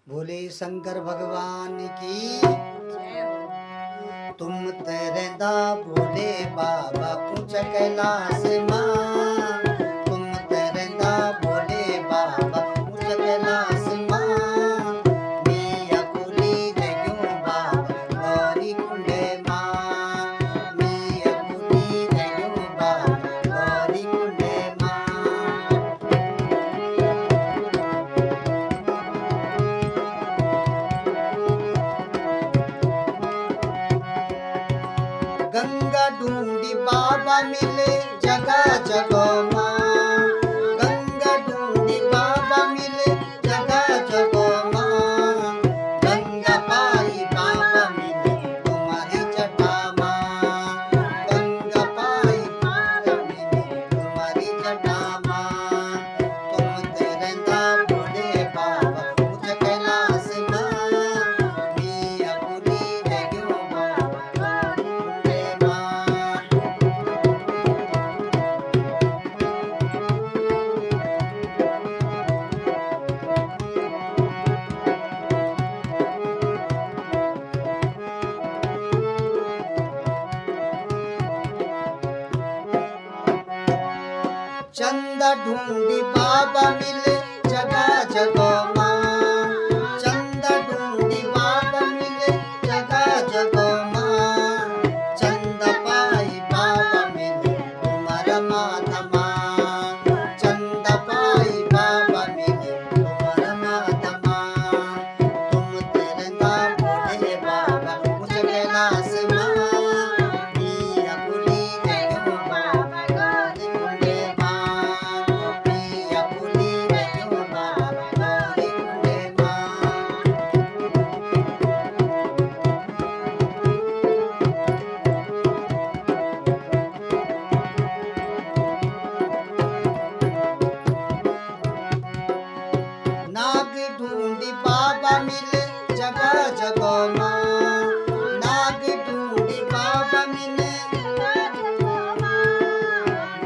भोले शंकर भगवान की जय हो। तुम तेरेंदा भोले बाबा ऊंच कैलाश मां तुम तेरेंदा भोले बाबा ऊंच कैलाश मां मिया कुली देग्यो बाबा गौरी कुंडे मां मिया कुली देग्यो बाबा गौरी कुंडे मां गंगा ढूंढी बाबा मिले जगह जगह माँ गंगा ढूंढी बाबा मिले जगह जगह माँ गंगा पाई बाबा मिले तुम्हारी जटा माँ गंगा पाई बाबा मिले तुम्हारी जटा माँ तुम तेरेंदा भोले बाबा ऊंच कैलाश माँ मिया कुली देग्यो बाबा कुंडे माँ चंदा ढूंढी बाबा मिले जगह जगह माँ चंदा ढूंढी बाबा मिले जगह जगह माँ चंदा पाई बाबा मिले तुम्हारा माथा माँ चंदा पाई बाबा मिले तुम्हारा माथा माँ तुम तेरेंदा भोले बाबा ऊंच कैलाश माँ मिया कुली देग्यो बाबा गौरी कुंडे माँ मिया कुली देग्यो बाबा गौरी कुंडे माँ नाग ढूंढी बाबा मिले जगह जगह माँ नाग ढूंढी बाबा मिले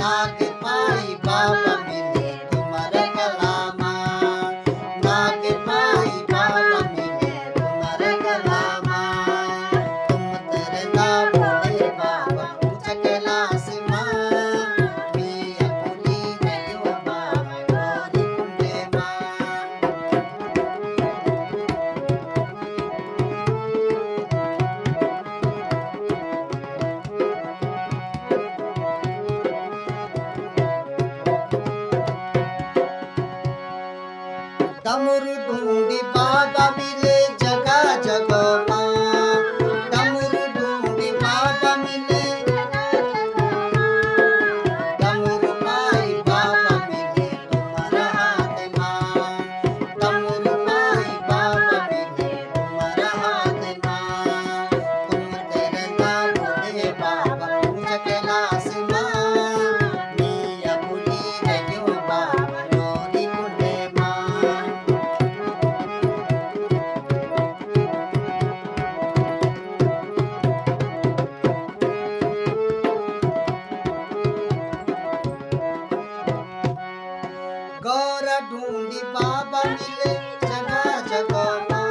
नाग पाई बाबा मिले तुम्हारा कलामा नाग पाई बाबा मिले तुम्हारा कलामा तुम तेरेंदा भोले बाबा ऊंच कैलाश माँ मिया कुली देग्यो बाबा गौरी कुंडे माँ डमरू ढूंढी बाबा मिले जगह जगह माँ डमरू ढूंढी बाबा मिले डमरू पाई बाबा मिले तुम्हारा हाथ माँ डमरू पाई बाबा मिले तुम्हारा हाथ माँ तुम तेरेंदा भोले बाबा ऊंच कैलाश माँ मिया कुली देग्यो बाबा गौरी कुंडे माँ गौरा ढूंढी बाबा मिले जगह जगह माँ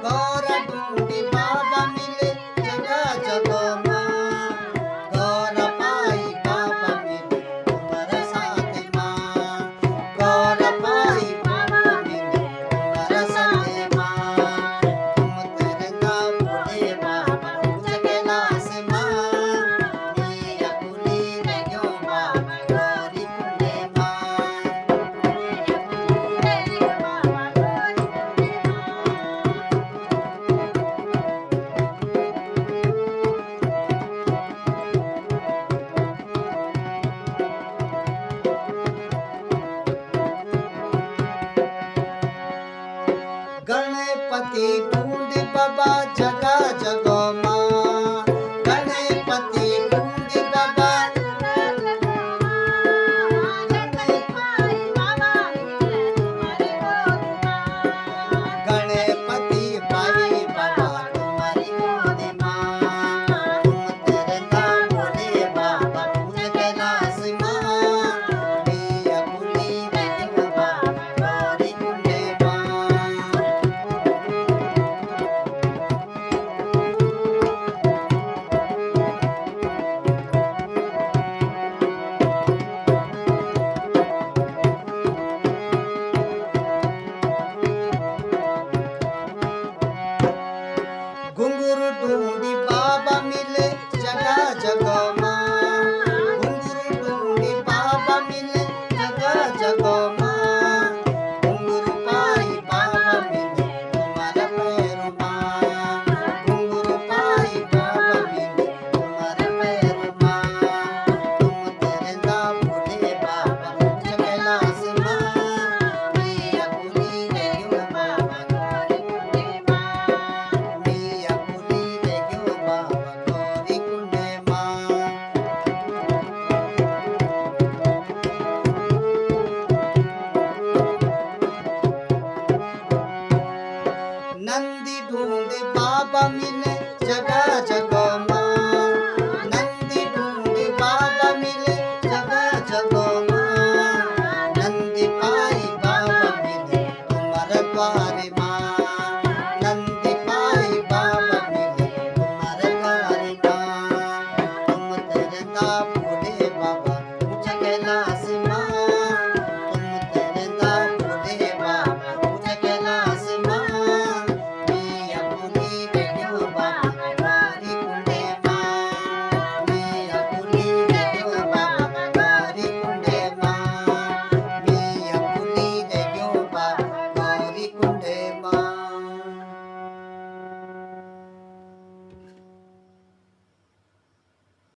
गौरा ढूंढी बाबा मिले जगह जगह माँ गौरा पाई बाबा मिले तुम्हारा साथ माँ गौरा पाई बाबा मिले तुम्हारा साथ माँ तुम तेरेंदा भोले बाबा ऊंच कैलाश माँ मिया कुली देग्यो बाबा गौरी कुंडे माँ गणपति ढूंढ बाबा